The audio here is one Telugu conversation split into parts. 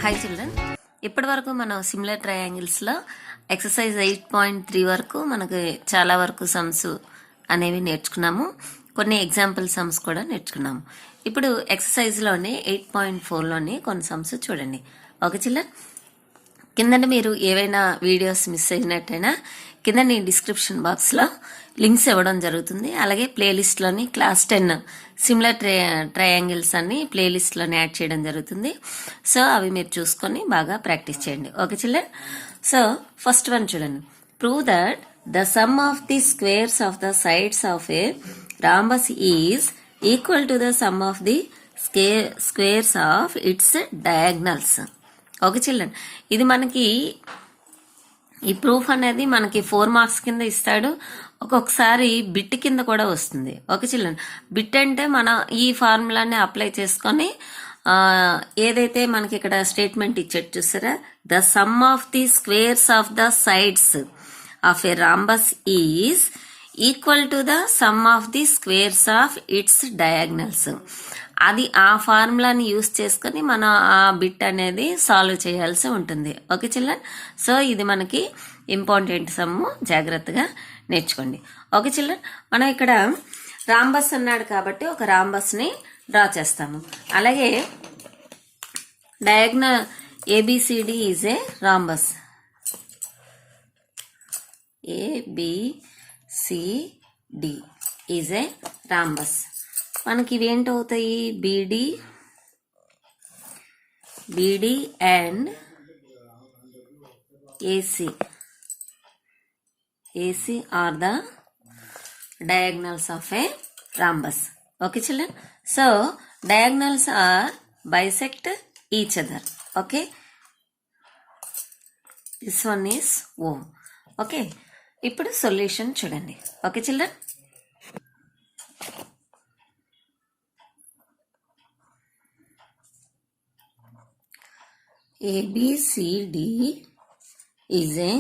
హాయ్ చిల్డ్రన్, ఇప్పటి వరకు మనం సిమిలర్ ట్రయాంగిల్స్లో ఎక్సర్సైజ్ 8.3 వరకు మనకి చాలా వరకు సమ్స్ అనేవి నేర్చుకున్నాము. కొన్ని ఎగ్జాంపుల్ సమ్స్ కూడా నేర్చుకున్నాము. ఇప్పుడు ఎక్సర్సైజ్లోనే 8.4లోని కొన్ని సమ్స్ చూడండి. ఓకే చిల్డ్రన్, కింద మీరు ఏవైనా వీడియోస్ మిస్ అయినట్టయినా కింద నేను డిస్క్రిప్షన్ బాక్స్లో లింక్స్ ఇవ్వడం జరుగుతుంది. అలాగే ప్లేలిస్ట్లోని క్లాస్ 10 సిమిలర్ ట్రయాంగిల్స్ అన్ని ప్లేలిస్ట్లోని యాడ్ చేయడం జరుగుతుంది. సో అవి మీరు చూసుకొని బాగా ప్రాక్టీస్ చేయండి. Okay children, so first one చూడండి. Prove that the sum of the squares of the sides of a rhombus is equal to the sum of the squares of its diagonals. Okay children, ఇది మనకి ఈ ప్రూఫ్ అనేది మనకి 4 మార్క్స్ కింద ఇస్తాడు, ఒక్కొక్కసారి బిట్ కింద కూడా వస్తుంది. ఓకే చిల్డ్రన్, బిట్ అంటే మనం ఈ ఫార్ములాని అప్లై చేసుకొని ఏదైతే మనకి ఇక్కడ స్టేట్మెంట్ ఇచ్చేది చూసారా, the sum of the squares of the sides of A rhombus is equal to the sum of the squares of its diagonals. అది ఆ ఫార్ములాని యూస్ చేసుకొని మనం ఆ బిట్ అనేది సాల్వ్ చేయాల్సి ఉంటుంది. ఓకే చిల్డ్రన్, సో ఇది మనకి ఇంపార్టెంట్ సమ్ము, జాగ్రత్తగా నేర్చుకోండి. ఓకే చిల్డ్రన్, మనం ఇక్కడ రాంబస్ అన్నాడు కాబట్టి ఒక రాంబస్ని డ్రా చేస్తాము. అలాగే diagonal ABCD is a rhombus. ABCD is a rhombus. మనకి ఇవేంటవుతాయి, BD and AC are the diagonals of a rhombus. Okay children, so diagonals are bisect each other. Okay, this one is O. Okay, ఇప్పుడు సొల్యూషన్ చూడండి. Okay children, ABCD is a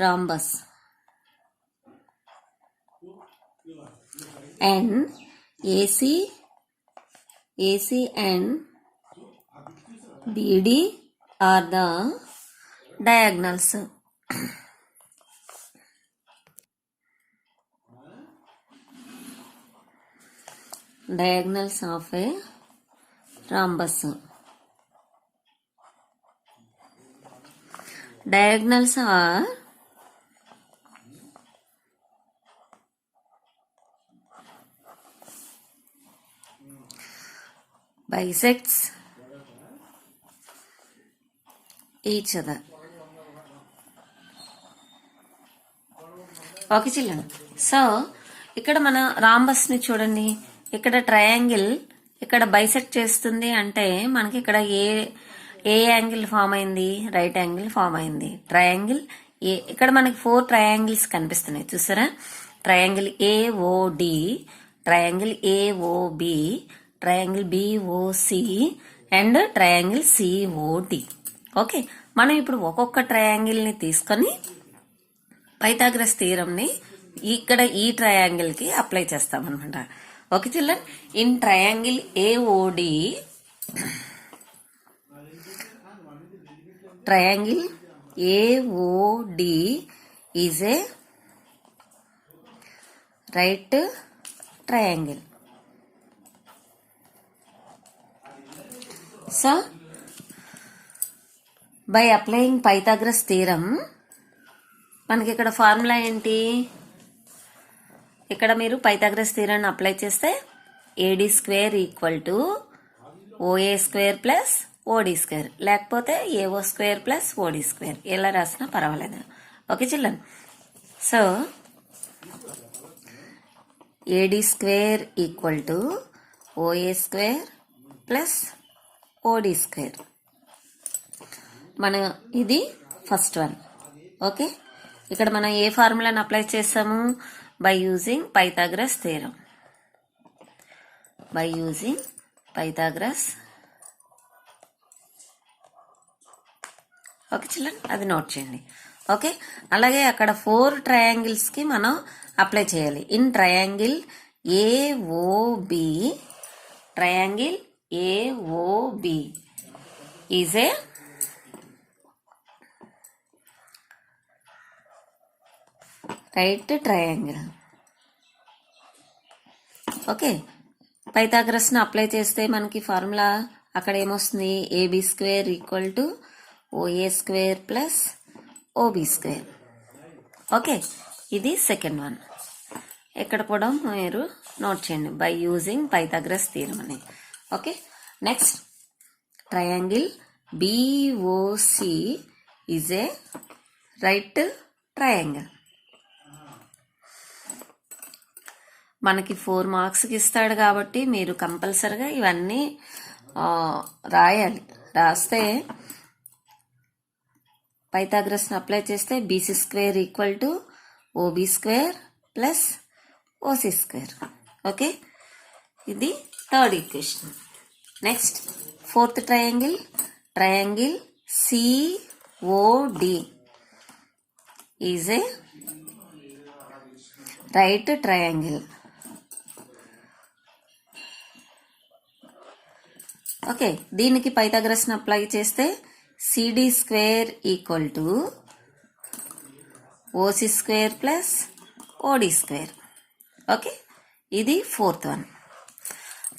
rhombus and AC and BD are the diagonals. Diagonals of a rhombus. Diagonals are bisects each other. Okay children, so ఇక్కడ మన రాంబస్ ని చూడండి. ఇక్కడ ట్రయాంగిల్ ఇక్కడ బైసెక్ట్ చేస్తుంది అంటే మనకి ఇక్కడ ఏ యాంగిల్ ఫామ్ అయింది, రైట్ యాంగిల్ ఫామ్ అయింది. ట్రయాంగిల్ ఏ, ఇక్కడ మనకి 4 ట్రయాంగిల్స్ కనిపిస్తున్నాయి చూసారా. Triangle AOD, triangle AOB, triangle BOC and triangle COD. Okay, మనం ఇప్పుడు ఒక్కొక్క ట్రయాంగిల్ ని తీసుకొని పైథాగరస్ థీరంని ఇక్కడ ఈ ట్రయాంగిల్ కి అప్లై చేస్తాం అనమాట. Okay children, in triangle AOD, triangle AOD is a right triangle. So by applying Pythagoras theorem మనకి ఇక్కడ ఫార్ములా ఏంటి, ఇక్కడ మీరు పైథాగరస్ థియరమ్ అప్లై చేస్తే AD square equal to OA square plus OD square, లేకపోతే AO square plus OD square, ఎలా రాసినా పర్వాలేదు. Okay children, so AD square equal to OA square plus OD square. మన ఇది ఫస్ట్ వన్. ఓకే, ఇక్కడ మనం ఏ ఫార్ములాని అప్లై చేస్తాము, by using Pythagoras theorem. By using Pythagoras. Okay children, అది నోట్ చేయండి. ఓకే, అలాగే అక్కడ 4 ట్రయాంగిల్స్ కి మనం అప్లై చేయాలి. In triangle AOB, triangle AOB is a right triangle. Okay, పైథాగరస్ని అప్లై చేస్తే మనకి ఫార్ములా అక్కడ ఏమొస్తుంది, AB square equal to OA square plus OB square. Okay, ఇది సెకండ్ వన్. ఇక్కడ కూడా మీరు నోట్ చేయండి, బై యూజింగ్ పైథాగరస్ థియరమ్ అని. Okay, next triangle BOC is a right triangle. మనకి 4 మార్క్స్కి ఇస్తాడు కాబట్టి మీరు కంపల్సరిగా ఇవన్నీ రాయాలి. రాస్తే పైథాగరస్ని అప్లై చేస్తే BC square equal to OB square plus OC square. Okay, ఇది third equation. Next fourth triangle, triangle COD is a right triangle. Okay, దీనికి పైథాగరస్ని అప్లై చేస్తే CD square equal to OC square plus OD square. Okay, ఇది ఫోర్త్ వన్.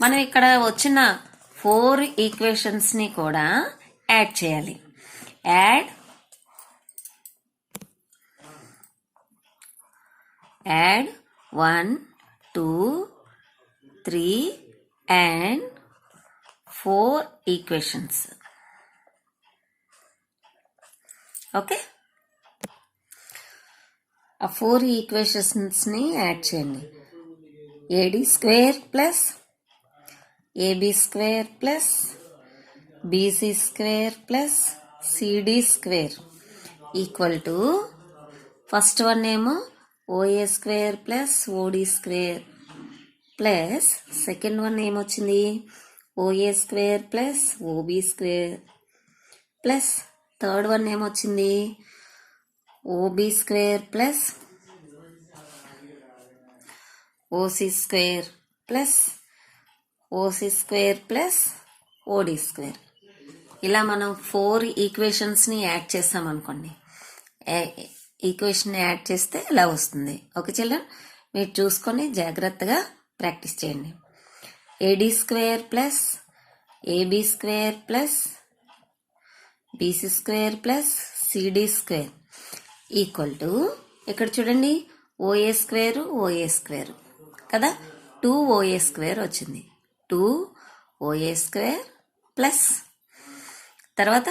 మనం ఇక్కడ వచ్చిన 4 ఈక్వేషన్స్ని కూడా యాడ్ చేయాలి. Add 1, 2, 3 and 4 equations. ఓకే, ఆ 4 ఈక్వేషన్స్ని యాడ్ చేయండి. AD square plus AB square plus BC square plus CD square equal to first one ఏమో OA square plus OD square plus second one ఏమొచ్చింది OA square plus OB square plus third one ఏమొచ్చింది OB square plus OC square plus OC square plus OD square. ఇలా మనం 4 ఈక్వేషన్స్ని యాడ్ చేస్తాం అనుకోండి. ఈక్వేషన్ యాడ్ చేస్తే ఇలా వస్తుంది. ఓకే చిల్డ్రన్, మీరు చూసుకొని జాగ్రత్తగా ప్రాక్టీస్ చేయండి. AD square plus AB square plus BC square plus CD square equal to ఇక్కడ చూడండి ఓఏ స్క్వేర్ ఓఏ స్క్వేర్ కదా, 2 ఓఏ స్క్వేర్ వచ్చింది. 2 ఓఏ స్క్వేర్ ప్లస్ తర్వాత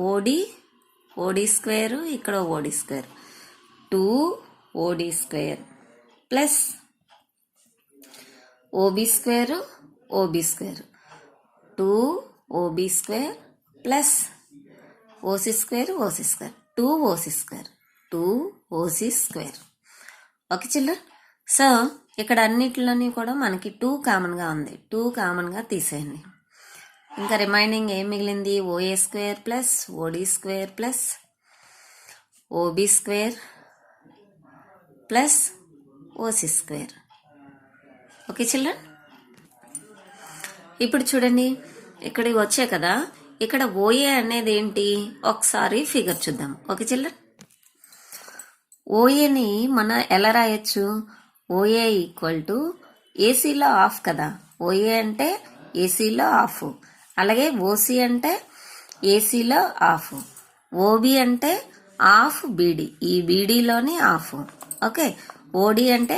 ఓడి స్క్వేర్, ఇక్కడ OD square 2 OD square plus OB square OB square 2 OB square plus OC square OC square 2 OC square 2 OC square. Okay children, so ఇక్కడ అన్నిటిలోని కూడా మనకి 2 కామన్గా ఉంది. 2 కామన్గా తీసేయండి. ఇంకా రిమైనింగ్ ఏం మిగిలింది OA square plus OD square plus OB square plus OC square. Okay children, ఇప్పుడు చూడండి ఇక్కడికి వచ్చాయి కదా, ఇక్కడ ఓఏ అనేది ఏంటి ఒకసారి ఫిగర్ చూద్దాం. ఓకే చిల్డ్రన్, ఓఏని మనం ఎలా రాయొచ్చు, ఓఏ ఈక్వల్ టు ఏసీలో ఆఫ్ కదా, ఓఏ అంటే ఏసీలో ఆఫ్, అలాగే ఓసీ అంటే ఏసీలో ఆఫ్, ఓబి అంటే ఆఫ్ బీడీ, ఈ బీడీలోని ఆఫ్. ఓకే, ఓడి అంటే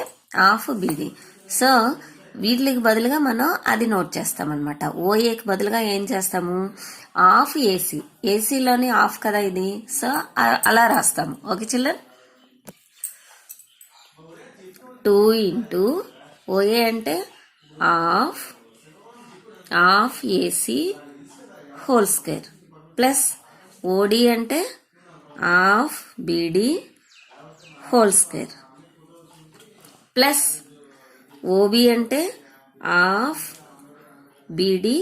ఆఫ్ బీడీ. సో వీటికి బదులుగా మనం అది నోట్ చేస్తామన్నమాట. ఓఏకి బదులుగా ఏం చేస్తాము ఆఫ్ ఏసీ, ఏసీలోని ఆఫ్ కదా ఇది, సో అలా రాస్తాము. ఓకే చిల్డ్రన్, 2 ఇంటూ ఓఏ అంటే of AC whole square plus OD అంటే of BD whole square plus OB అంటే of BD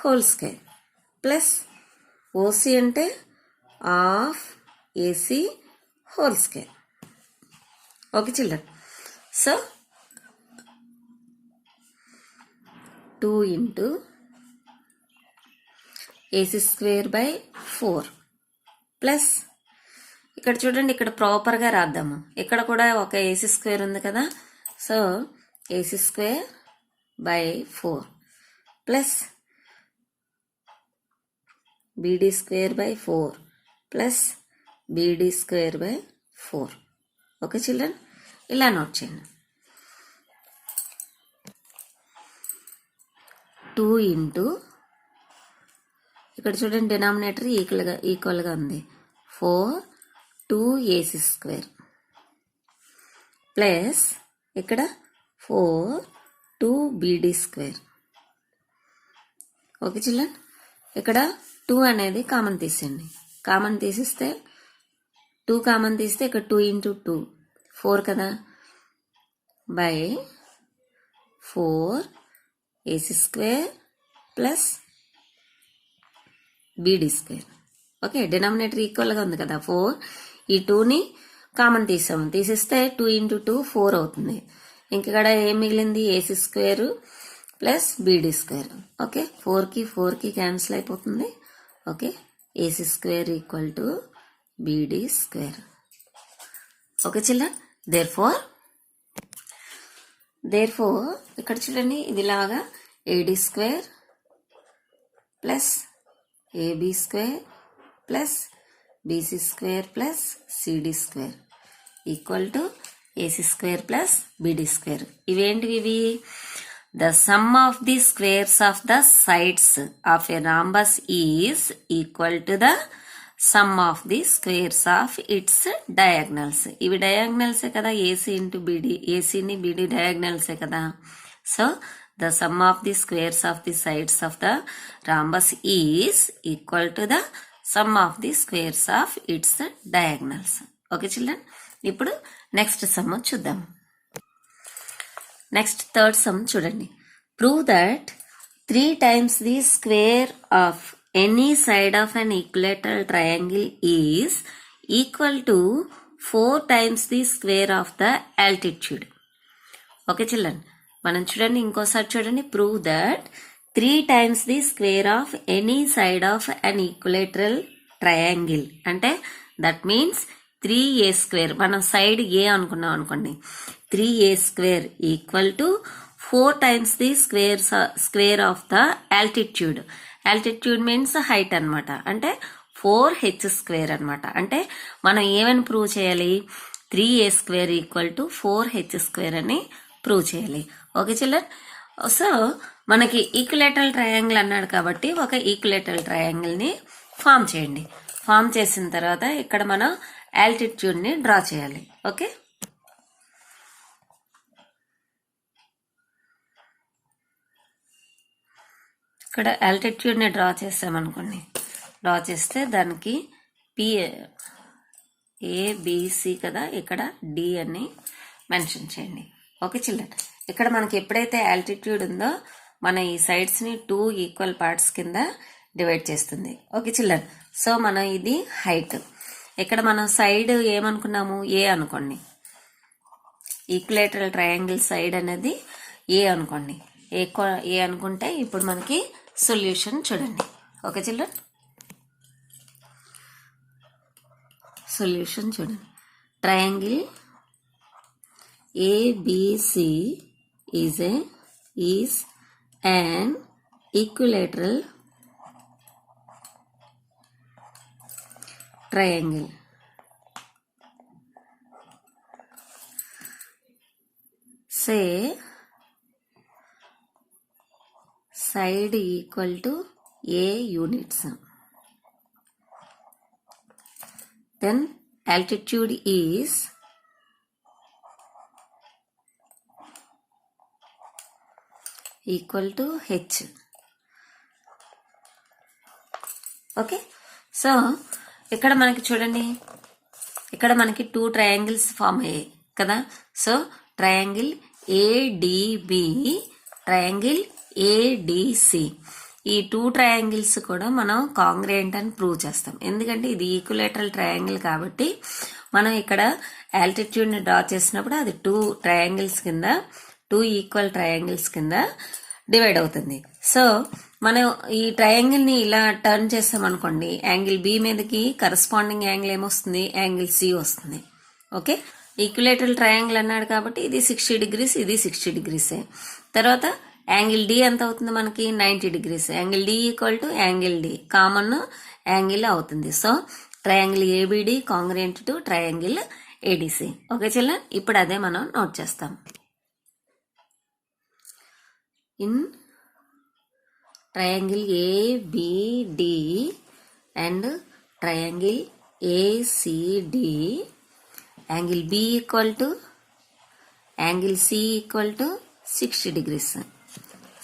whole square plus OC అంటే of AC whole square. Okay children, so 2 into AC square by 4 plus ఇక్కడ చూడండి, ఇక్కడ ప్రాపర్గా రాద్దాము. ఇక్కడ కూడా ఒక ఏసీ స్క్వేర్ ఉంది కదా, so AC square by 4 plus BD square by 4 plus BD square by 4. Okay children, ఇలా నోట్ చేయండి. 2 ఇంటూ ఇక్కడ చూడండి డినామినేటర్ ఈక్వల్గా ఉంది 4 2 ఏసీ స్క్వేర్ ప్లస్ ఇక్కడ 4 2 బీడీ స్క్వేర్. ఓకే చిల్డ్రన్, ఇక్కడ 2 అనేది కామన్ తీసేయండి. కామన్ తీసిస్తే 2 కామన్ తీస్తే ఇక్కడ 2 ఇంటూ 2 4 కదా, by 4 AC square plus BD square. Okay, denominator ఈక్వల్గా ఉంది కదా 4, ఈ 2ని కామన్ తీసాము, తీసిస్తే 2 ఇంటూ 2 4 అవుతుంది. ఇంకక్కడ ఏం మిగిలింది, AC square plus BD square. Okay, 4కి క్యాన్సిల్ అయిపోతుంది. Okay, AC square equal to BD square. Okay children, therefore ఇక్కడ చూడండి, ఇదిలాగా AD square plus AB square plus BC square plus CD square equal to AC square plus BD square. ఇవేంటివి ఇవి? The sum of the squares of the sides of a rhombus is equal to the sum of the squares of its diagonals. ఇవి డయాగ్నల్సే కదా, ఏసీ ఇంటూ బీడీ, ఏసీని బీడీ డయాగ్నల్సే కదా. So the sum of the squares of the sides of the rhombus is equal to the sum of the squares of its diagonals. Okay children, ఇప్పుడు నెక్స్ట్ సమ్ చూద్దాం. నెక్స్ట్ థర్డ్ సమ్ చూడండి. Prove that 3 times the square of any side of an equilateral triangle is equal to 4 times the square of the altitude. Okay children, మనం చూడండి ఇంకోసారి చూడండి. Prove that 3 times the square of any side of an equilateral triangle అంటే దట్ మీన్స్ 3a square, మనం సైడ్ ఏ అనుకున్నాం అనుకోండి, 3a square equal to 4 times the square of the altitude. altitude means height అనమాట, అంటే 4h square అనమాట. అంటే మనం ఏమని ప్రూవ్ చేయాలి, 3a square equal to 4h square అని ప్రూవ్ చేయాలి. ఓకే చిల్డ్రన్, సో మనకి ఈక్విలేటరల్ ట్రయాంగిల్ అన్నాడు కాబట్టి ఒక ఈక్విలేటరల్ ట్రయాంగిల్ని ఫామ్ చేయండి. ఫామ్ చేసిన తర్వాత ఇక్కడ మనం ఆల్టిట్యూడ్ని డ్రా చేయాలి. ఓకే, ఇక్కడ ఆల్టిట్యూడ్ని డ్రా చేసామనుకోండి, డ్రా చేస్తే దానికి ఏబిసి కదా, ఇక్కడ డి అని మెన్షన్ చేయండి. ఓకే చిల్డ్రన్, ఇక్కడ మనకి ఎప్పుడైతే ఆల్టిట్యూడ్ ఉందో మన ఈ సైడ్స్ని 2 ఈక్వల్ పార్ట్స్ కింద డివైడ్ చేస్తుంది. ఓకే చిల్డ్రన్, సో మనం ఇది హైట్. ఇక్కడ మనం సైడ్ ఏమనుకున్నాము, ఏ అనుకోండి. ఈక్విలేటరల్ ట్రయాంగిల్ సైడ్ అనేది ఏ అనుకోండి. ఏ అనుకుంటే ఇప్పుడు మనకి సొల్యూషన్ చూడండి. ఓకే చిల్డ్రన్, సొల్యూషన్ చూడండి. Triangle ABC is an equilateral triangle. Say side equal to a units. Then altitude is equal to H. Okay, so ఇక్కడ మనకి చూడండి, ఇక్కడ మనకి 2 ట్రయాంగిల్స్ ఫామ్ అయ్యాయి కదా. సో ట్రయాంగిల్ ఏడిబి, ట్రయాంగిల్ ఏడిసి, ఈ 2 ట్రయాంగిల్స్ కూడా మనం కాంగ్రుయెంట్ అని ప్రూవ్ చేస్తాం. ఎందుకంటే ఇది ఈక్విలేటరల్ ట్రయాంగిల్ కాబట్టి మనం ఇక్కడ ఆల్టిట్యూడ్ని డ్రా చేసినప్పుడు అది 2 ట్రయాంగిల్స్ కింద, 2 ఈక్వల్ ట్రయాంగిల్స్ కింద డివైడ్ అవుతుంది. సో మనం ఈ ట్రయాంగిల్ ని ఇలా టర్న్ చేస్తామనుకోండి, యాంగిల్ బి మీదకి కరస్పాండింగ్ యాంగిల్ ఏమొస్తుంది, యాంగిల్ సి వస్తుంది. ఓకే, ఈక్విలేటరల్ ట్రయాంగిల్ అన్నాడు కాబట్టి ఇది 60 డిగ్రీస్, ఇది 60 డిగ్రీసే. తర్వాత యాంగిల్ డి ఎంత అవుతుంది మనకి, 90 degrees. Angle D equal to angle D, common angle అవుతుంది. So triangle ABD congruent to triangle ADC. Okay children, ఇప్పుడు అదే మనం నోట్ చేస్తాం. In triangle ABD and triangle ACD, angle B equal to angle C equal to 60 degrees.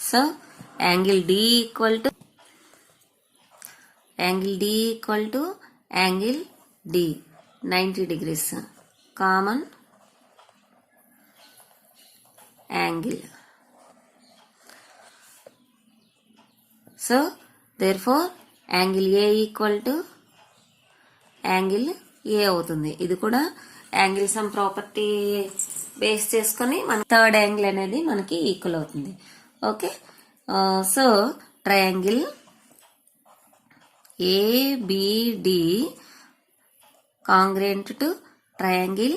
So angle D equal to angle D 90 degrees, common angle. So therefore angle A equal to angle A అవుతుంది. ఇది కూడా యాంగిల్ సమ్ ప్రాపర్టీ బేస్ చేసుకొని మన థర్డ్ యాంగిల్ అనేది మనకి ఈక్వల్ అవుతుంది. Okay, so triangle ABD congruent to triangle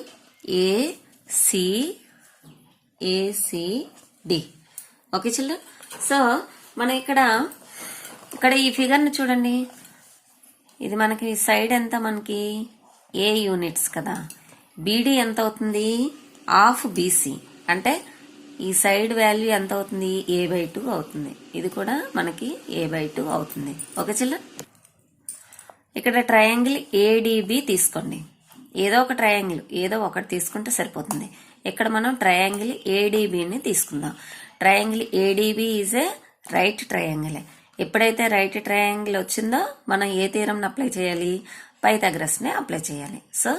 ACD. Okay children, so మనం ఇక్కడ ఈ ఫిగర్ని చూడండి. ఇది మనకి సైడ్ ఎంత, మనకి ఏ యూనిట్స్ కదా. బీడీ ఎంత అవుతుంది, హాఫ్ బీసీ, అంటే ఈ సైడ్ వాల్యూ ఎంత అవుతుంది, a/2 అవుతుంది. ఇది కూడా మనకి a/2 అవుతుంది. ఓకే చిల్డ్రన్, ఇక్కడ ట్రయాంగిల్ ఏడిబి తీసుకోండి. ఏదో ఒక ట్రయాంగిల్ ఏదో ఒకటి తీసుకుంటే సరిపోతుంది. ఇక్కడ మనం ట్రయాంగిల్ ఏడిబిని తీసుకుందాం. Triangle ADB is a right triangle. ఎప్పుడైతే రైట్ ట్రయాంగిల్ వచ్చిందో మనం ఏ థియరంని అప్లై చేయాలి, పైథాగరస్ని అప్లై చేయాలి. సో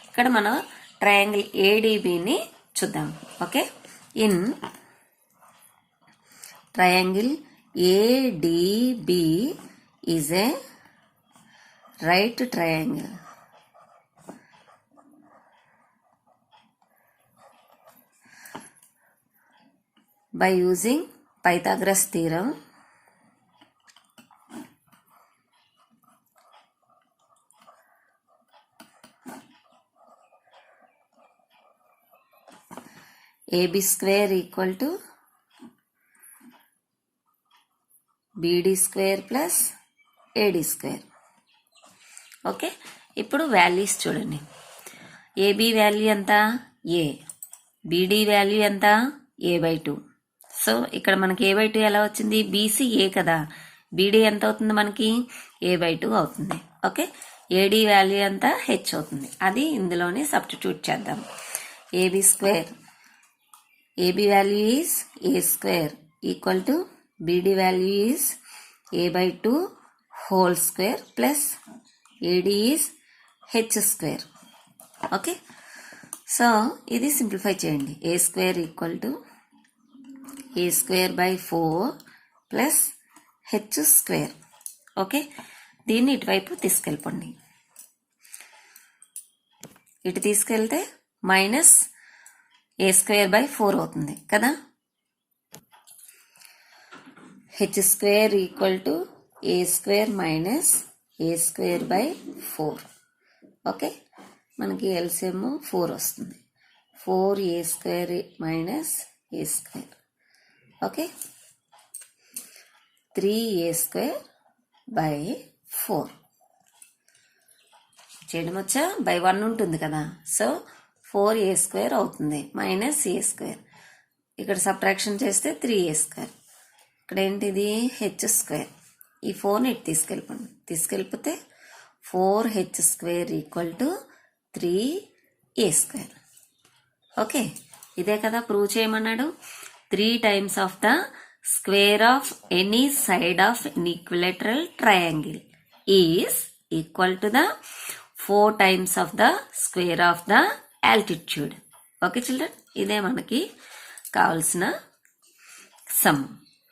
ఇక్కడ మనం ట్రయాంగిల్ ఏడిబిని చూద్దాం. Okay, in triangle ADB is a right triangle. By using Pythagoras theorem, AB square equal to BD square plus AD square. Okay, ఇప్పుడు వాల్యూస్ చూడండి. AB వాల్యూ ఎంత, A. BD వాల్యూ ఎంత, a/2. సో ఇక్కడ మనకి a/2 ఎలా వచ్చింది, బీసీ ఏ కదా, బీడీ ఎంత అవుతుంది మనకి, a/2 అవుతుంది. ఓకే, ఏడి వాల్యూ ఎంత, హెచ్ అవుతుంది. అది ఇందులోనే సబ్స్టిట్యూట్ చేద్దాం. AB square, AB value is A square equal to BD value is a/2 whole square plus AD is H square. Okay, so ఇది సింప్లిఫై చేయండి. A square equal to a square by 4 plus h square. Okay, దీన్ని ఇటువైపు తీసుకెళ్ళిపోండి. ఇటు తీసుకెళ్తే మైనస్ a square by 4 అవుతుంది కదా. h square equal to a square minus a square by 4. Okay, మనకి ఎల్సిఎం 4 వస్తుంది. 4a square minus a square. Okay, 3a square by 4 చేయడం వచ్చా, బై 1 ఉంటుంది కదా. సో 4a square అవుతుంది మైనస్ a square. ఇక్కడ సబ్ట్రాక్షన్ చేస్తే 3a square. ఇక్కడ ఏంటిది, h square. ఈ 4ని ఇటు తీసుకెళ్ళిపోతే 4h square equal to 3a square. Okay, ఇదే కదా ప్రూవ్ చేయమన్నాడు. 3 times of the square of any side of an equilateral triangle is equal to the 4 times of the square of the altitude. Okay children, ఇదే మనకి కావాల్సిన సమ్.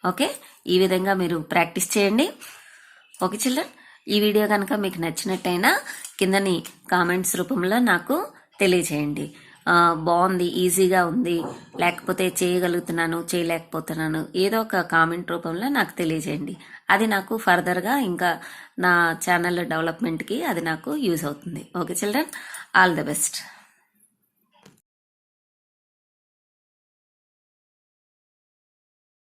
ఓకే, ఈ విధంగా మీరు ప్రాక్టీస్ చేయండి. ఓకే చిల్డ్రన్, ఈ వీడియో కనుక మీకు నచ్చినట్టయినా కిందని కామెంట్స్ రూపంలో నాకు తెలియచేయండి. బాగుంది, ఈజీగా ఉంది, లేకపోతే చేయగలుగుతున్నాను, చేయలేకపోతున్నాను, ఏదో ఒక కామెంట్ రూపంలో నాకు తెలియజేయండి. అది నాకు ఫర్దర్గా ఇంకా నా ఛానల్ డెవలప్మెంట్కి అది నాకు యూజ్ అవుతుంది. Okay children, all the best.